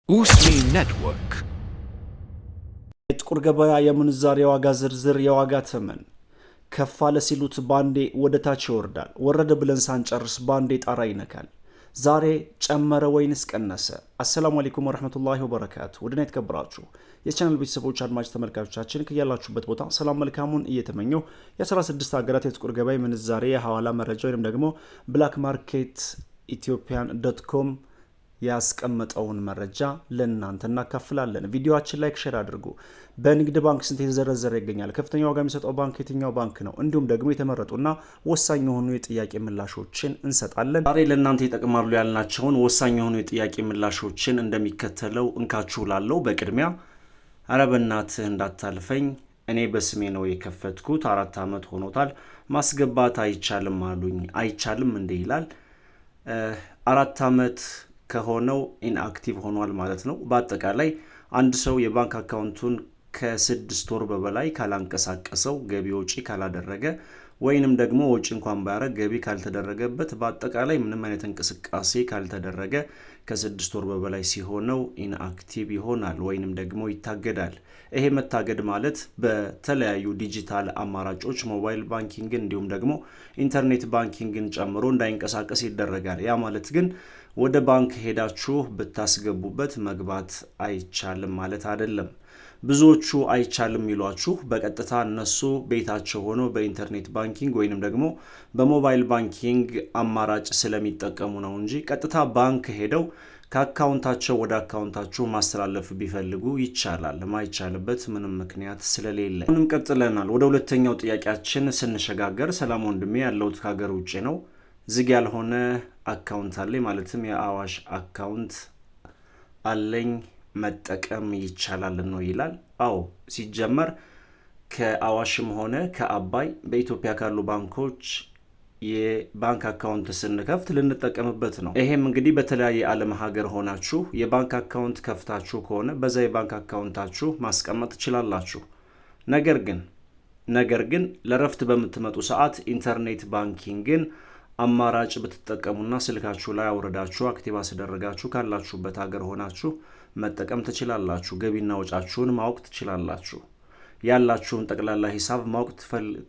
ኡስሚ ኔትወርክ የጥቁር ገበያ የምንዛሬ ዋጋ ዝርዝር የዋጋ ተመን ከፍ አለ ሲሉት ባንዴ ወደ ታች ይወርዳል። ወረደ ብለን ሳንጨርስ ባንዴ ጣራ ይነካል። ዛሬ ጨመረ ወይንስ ቀነሰ? አሰላሙ አለይኩም ወራህመቱላሂ ወበረካቱ። ወደና የተከበራችሁ የቻናል ቤተሰቦች አድማጭ ተመልካቾቻችን ከያላችሁበት ቦታ ሰላም መልካሙን እየተመኘው የ16 ሀገራት የጥቁር ገበያ ምንዛሬ የሐዋላ መረጃ ወይም ደግሞ ብላክ ማርኬት ኢትዮጵያን.com ያስቀመጠውን መረጃ ለእናንተ እናካፍላለን። ቪዲዮአችን ላይክ ሼር አድርጉ። በንግድ ባንክ ስንት የተዘረዘረ ይገኛል? ከፍተኛ ዋጋ የሚሰጠው ባንክ የትኛው ባንክ ነው? እንዲሁም ደግሞ የተመረጡና ወሳኝ የሆኑ የጥያቄ ምላሾችን እንሰጣለን። ዛሬ ለእናንተ ይጠቅማሉ ያልናቸውን ወሳኝ የሆኑ የጥያቄ ምላሾችን እንደሚከተለው እንካችሁ ላለው። በቅድሚያ ኧረ በእናትህ እንዳታልፈኝ፣ እኔ በስሜ ነው የከፈትኩት፣ 4 ዓመት ሆኖታል፣ ማስገባት አይቻልም አሉኝ። አይቻልም እንዴ ይላል። 4 ዓመት ከሆነው ኢንአክቲቭ ሆኗል ማለት ነው። በአጠቃላይ አንድ ሰው የባንክ አካውንቱን ከ6 ወር በላይ ካላንቀሳቀሰው፣ ገቢ ወጪ ካላደረገ ወይንም ደግሞ ወጪ እንኳን ባያረግ ገቢ ካልተደረገበት፣ በአጠቃላይ ምንም አይነት እንቅስቃሴ ካልተደረገ ከ6 ወር በላይ ሲሆነው ኢንአክቲቭ ይሆናል ወይንም ደግሞ ይታገዳል። ይሄ መታገድ ማለት በተለያዩ ዲጂታል አማራጮች ሞባይል ባንኪንግን እንዲሁም ደግሞ ኢንተርኔት ባንኪንግን ጨምሮ እንዳይንቀሳቀስ ይደረጋል። ያ ማለት ግን ወደ ባንክ ሄዳችሁ ብታስገቡበት መግባት አይቻልም ማለት አይደለም። ብዙዎቹ አይቻልም የሚሏችሁ በቀጥታ እነሱ ቤታቸው ሆነው በኢንተርኔት ባንኪንግ ወይንም ደግሞ በሞባይል ባንኪንግ አማራጭ ስለሚጠቀሙ ነው እንጂ ቀጥታ ባንክ ሄደው ከአካውንታቸው ወደ አካውንታችሁ ማስተላለፍ ቢፈልጉ ይቻላል። ማይቻልበት ምንም ምክንያት ስለሌለ አሁንም ቀጥለናል። ወደ ሁለተኛው ጥያቄያችን ስንሸጋገር፣ ሰላም ወንድሜ፣ ያለሁት ከሀገር ውጭ ነው። ዝግ ያልሆነ አካውንት አለኝ፣ ማለትም የአዋሽ አካውንት አለኝ፣ መጠቀም ይቻላል ነው ይላል። አዎ፣ ሲጀመር ከአዋሽም ሆነ ከአባይ በኢትዮጵያ ካሉ ባንኮች የባንክ አካውንት ስንከፍት ልንጠቀምበት ነው። ይሄም እንግዲህ በተለያየ ዓለም ሀገር ሆናችሁ የባንክ አካውንት ከፍታችሁ ከሆነ በዛ የባንክ አካውንታችሁ ማስቀመጥ ትችላላችሁ። ነገር ግን ለረፍት በምትመጡ ሰዓት ኢንተርኔት ባንኪንግን አማራጭ ብትጠቀሙና ስልካችሁ ላይ አውረዳችሁ አክቲቭ አስደረጋችሁ ካላችሁበት ሀገር ሆናችሁ መጠቀም ትችላላችሁ። ገቢና ወጫችሁን ማወቅ ትችላላችሁ። ያላችሁን ጠቅላላ ሂሳብ ማወቅ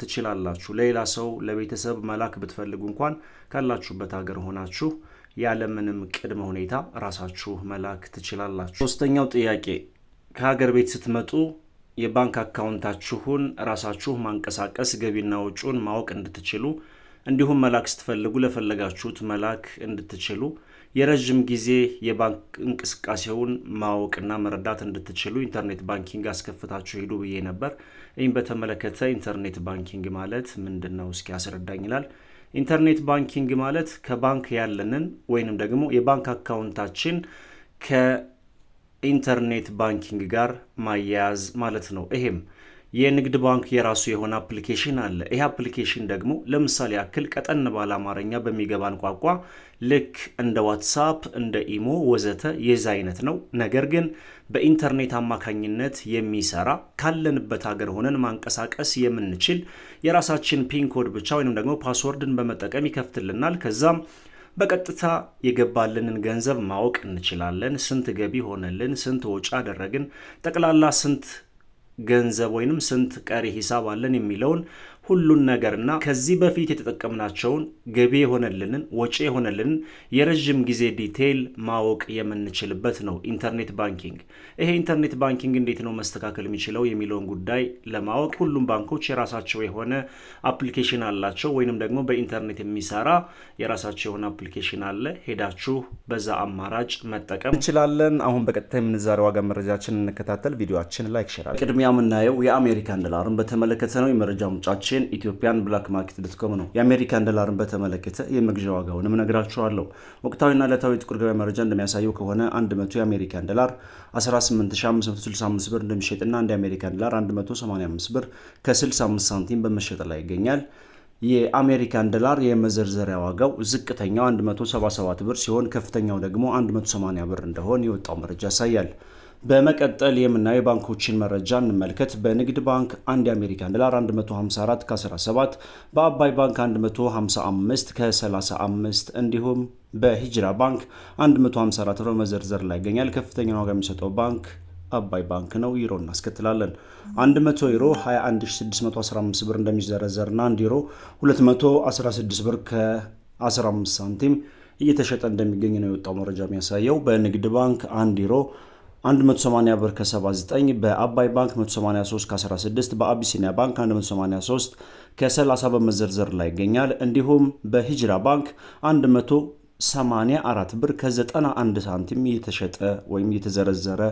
ትችላላችሁ። ሌላ ሰው ለቤተሰብ መላክ ብትፈልጉ እንኳን ካላችሁበት ሀገር ሆናችሁ ያለምንም ቅድመ ሁኔታ ራሳችሁ መላክ ትችላላችሁ። ሶስተኛው ጥያቄ፣ ከሀገር ቤት ስትመጡ የባንክ አካውንታችሁን ራሳችሁ ማንቀሳቀስ ገቢና ወጪውን ማወቅ እንድትችሉ እንዲሁም መላክ ስትፈልጉ ለፈለጋችሁት መላክ እንድትችሉ የረዥም ጊዜ የባንክ እንቅስቃሴውን ማወቅና መረዳት እንድትችሉ ኢንተርኔት ባንኪንግ አስከፍታችሁ ሄዱ ብዬ ነበር። ይህም በተመለከተ ኢንተርኔት ባንኪንግ ማለት ምንድን ነው እስኪ ያስረዳኝ ይላል። ኢንተርኔት ባንኪንግ ማለት ከባንክ ያለንን ወይንም ደግሞ የባንክ አካውንታችን ከኢንተርኔት ባንኪንግ ጋር ማያያዝ ማለት ነው። ይሄም የንግድ ባንክ የራሱ የሆነ አፕሊኬሽን አለ። ይህ አፕሊኬሽን ደግሞ ለምሳሌ ያክል ቀጠን ባለ አማርኛ በሚገባን ቋንቋ ልክ እንደ ዋትሳፕ፣ እንደ ኢሞ ወዘተ የዛ አይነት ነው። ነገር ግን በኢንተርኔት አማካኝነት የሚሰራ ካለንበት ሀገር ሆነን ማንቀሳቀስ የምንችል የራሳችን ፒን ኮድ ብቻ ወይንም ደግሞ ፓስወርድን በመጠቀም ይከፍትልናል። ከዛም በቀጥታ የገባልንን ገንዘብ ማወቅ እንችላለን። ስንት ገቢ ሆነልን፣ ስንት ወጪ አደረግን፣ ጠቅላላ ስንት ገንዘብ ወይንም ስንት ቀሪ ሂሳብ አለን የሚለውን ሁሉን ነገርና ከዚህ በፊት የተጠቀምናቸውን ገቢ የሆነልንን ወጪ የሆነልንን የረዥም ጊዜ ዲቴይል ማወቅ የምንችልበት ነው ኢንተርኔት ባንኪንግ። ይሄ ኢንተርኔት ባንኪንግ እንዴት ነው መስተካከል የሚችለው የሚለውን ጉዳይ ለማወቅ ሁሉም ባንኮች የራሳቸው የሆነ አፕሊኬሽን አላቸው፣ ወይንም ደግሞ በኢንተርኔት የሚሰራ የራሳቸው የሆነ አፕሊኬሽን አለ። ሄዳችሁ በዛ አማራጭ መጠቀም እንችላለን። አሁን በቀጥታ የምንዛሬ ዋጋ መረጃችን እንከታተል። ቪዲዮአችን ላይክ ሼር። ቅድሚያ የምናየው የአሜሪካን ዶላርን በተመለከተ ነው። የመረጃ ምንጫችን ኢትዮጵያን ብላክ ማርኬት .com ነው። የአሜሪካን ዶላርን በተመለከተ የመግዣ ዋጋውንም እነግራችኋለሁ። ወቅታዊና ዕለታዊ ጥቁር ገበያ መረጃ እንደሚያሳየው ከሆነ 100 የአሜሪካን ዶላር 18565 ብር እንደሚሸጥና አንድ የአሜሪካን ዶላር 185 ብር ከ65 ሳንቲም በመሸጥ ላይ ይገኛል። የአሜሪካን ዶላር የመዘርዘሪያ ዋጋው ዝቅተኛው 177 ብር ሲሆን ከፍተኛው ደግሞ 180 ብር እንደሆነ የወጣው መረጃ ያሳያል። በመቀጠል የምናየው ባንኮችን መረጃ እንመልከት። በንግድ ባንክ አንድ የአሜሪካን ዶላር 154 ከ17፣ በአባይ ባንክ 155 ከ35 እንዲሁም በሂጅራ ባንክ 154 ብር በመዘርዘር ላይ ይገኛል። ከፍተኛውን ዋጋ የሚሰጠው ባንክ አባይ ባንክ ነው። ዩሮ እናስከትላለን። 100 ዩሮ 21615 ብር እንደሚዘረዘርና 1 ዩሮ 216 ብር ከ15 ሳንቲም እየተሸጠ እንደሚገኝ ነው የወጣው መረጃ የሚያሳየው። በንግድ ባንክ 1 ዩሮ 180 ብር ከ79፣ በአባይ ባንክ 183 ከ16፣ በአቢሲኒያ ባንክ 183 ከ30 በመዘርዘር ላይ ይገኛል። እንዲሁም በሂጅራ ባንክ 184 ብር ከ91 ሳንቲም እየተሸጠ ወይም እየተዘረዘረ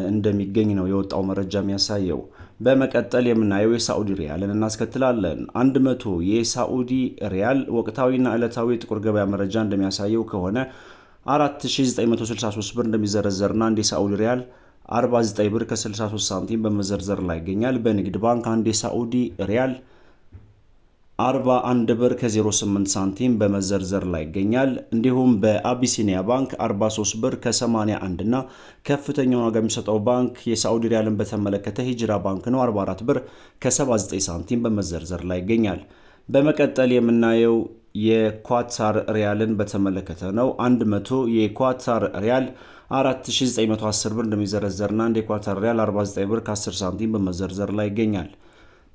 እንደሚገኝ ነው የወጣው መረጃ የሚያሳየው። በመቀጠል የምናየው የሳዑዲ ሪያልን እናስከትላለን። 100 የሳዑዲ ሪያል ወቅታዊና ዕለታዊ የጥቁር ገበያ መረጃ እንደሚያሳየው ከሆነ 4963 ብር እንደሚዘረዘርና አንድ የሳዑዲ ሪያል 49 ብር ከ63 ሳንቲም በመዘርዘር ላይ ይገኛል። በንግድ ባንክ አንድ የሳዑዲ ሪያል 41 ብር ከ08 ሳንቲም በመዘርዘር ላይ ይገኛል። እንዲሁም በአቢሲኒያ ባንክ 43 ብር ከ81 እና ከፍተኛውን ዋጋ የሚሰጠው ባንክ የሳዑዲ ሪያልን በተመለከተ ሂጅራ ባንክ ነው። 44 ብር ከ79 ሳንቲም በመዘርዘር ላይ ይገኛል። በመቀጠል የምናየው የኳታር ሪያልን በተመለከተ ነው። 100 የኳታር ሪያል 4910 ብር እንደሚዘረዘርና አንድ የኳታር ሪያል 49 ብር ከ10 ሳንቲም በመዘርዘር ላይ ይገኛል።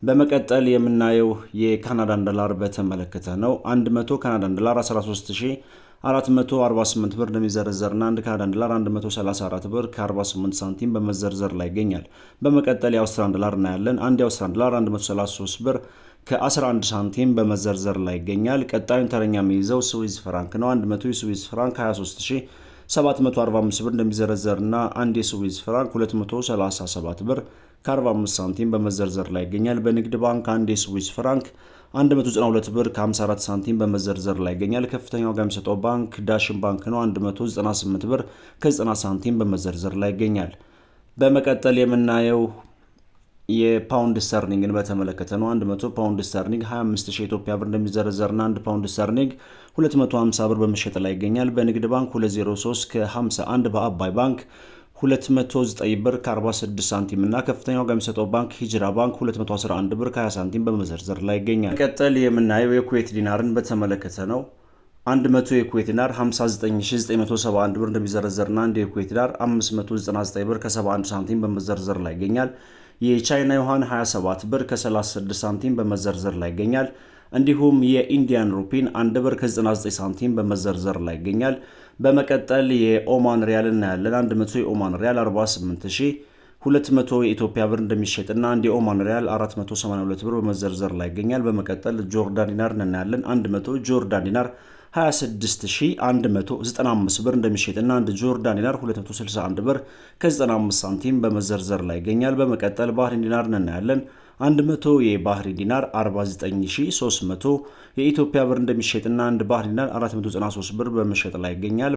በመቀጠል የምናየው የካናዳን ዶላር በተመለከተ ነው። 100 ካናዳን ዶላር 13448 ብር እንደሚዘረዘርና አንድ ካናዳን ዶላር 134 ብር ከ48 ሳንቲም በመዘርዘር ላይ ይገኛል። በመቀጠል የአውስትራሊያን ዶላር እናያለን። አንድ የአውስትራሊያን ዶላር 133 ብር ከ11 ሳንቲም በመዘርዘር ላይ ይገኛል። ቀጣዩን ተረኛ የሚይዘው ስዊዝ ፍራንክ ነው። 100 የስዊዝ ፍራንክ 23745 ብር እንደሚዘረዘርና አንድ የስዊዝ ፍራንክ 237 ብር ከ45 ሳንቲም በመዘርዘር ላይ ይገኛል። በንግድ ባንክ አንድ የስዊዝ ፍራንክ 192 ብር ከ54 ሳንቲም በመዘርዘር ላይ ይገኛል። ከፍተኛ ዋጋ የሚሰጠው ባንክ ዳሽን ባንክ ነው። 198 ብር ከ90 ሳንቲም በመዘርዘር ላይ ይገኛል። በመቀጠል የምናየው የፓውንድ ስተርሊንግን በተመለከተ ነው። 100 ፓውንድ ስተርሊንግ 25000 ኢትዮጵያ ብር እንደሚዘረዘርና 1 ፓውንድ ስተርሊንግ 250 ብር በመሸጥ ላይ ይገኛል። በንግድ ባንክ 203 ከ51፣ በአባይ ባንክ 209 ብር ከ46 ሳንቲም እና ከፍተኛ ዋጋ የሚሰጠው ባንክ ሂጅራ ባንክ 211 ብር ከ20 ሳንቲም በመዘርዘር ላይ ይገኛል። ቀጥል የምናየው የኩዌት ዲናርን በተመለከተ ነው። 100 የኩዌት ዲናር 59971 ብር እንደሚዘረዘርና አንድ የኩዌት ዲናር 599 ብር ከ71 ሳንቲም በመዘርዘር ላይ ይገኛል። የቻይና ዩዋን 27 ብር ከ36 ሳንቲም በመዘርዘር ላይ ይገኛል። እንዲሁም የኢንዲያን ሩፒን 1 ብር ከ99 ሳንቲም በመዘርዘር ላይ ይገኛል። በመቀጠል የኦማን ሪያል እናያለን። 100 የኦማን ሪያል 48200 የኢትዮጵያ ብር እንደሚሸጥና አንድ የኦማን ሪያል 482 ብር በመዘርዘር ላይ ይገኛል። በመቀጠል ጆርዳን ዲናር እናያለን። 100 ጆርዳን ዲናር 26195 ብር እንደሚሸጥና አንድ ጆርዳን ዲናር 261 ብር ከ95 ሳንቲም በመዘርዘር ላይ ይገኛል። በመቀጠል ባህሪን ዲናር እናያለን። 100 የባህሪን ዲናር 49300 የኢትዮጵያ ብር እንደሚሸጥና አንድ ባህሪን ዲናር 493 ብር በመሸጥ ላይ ይገኛል።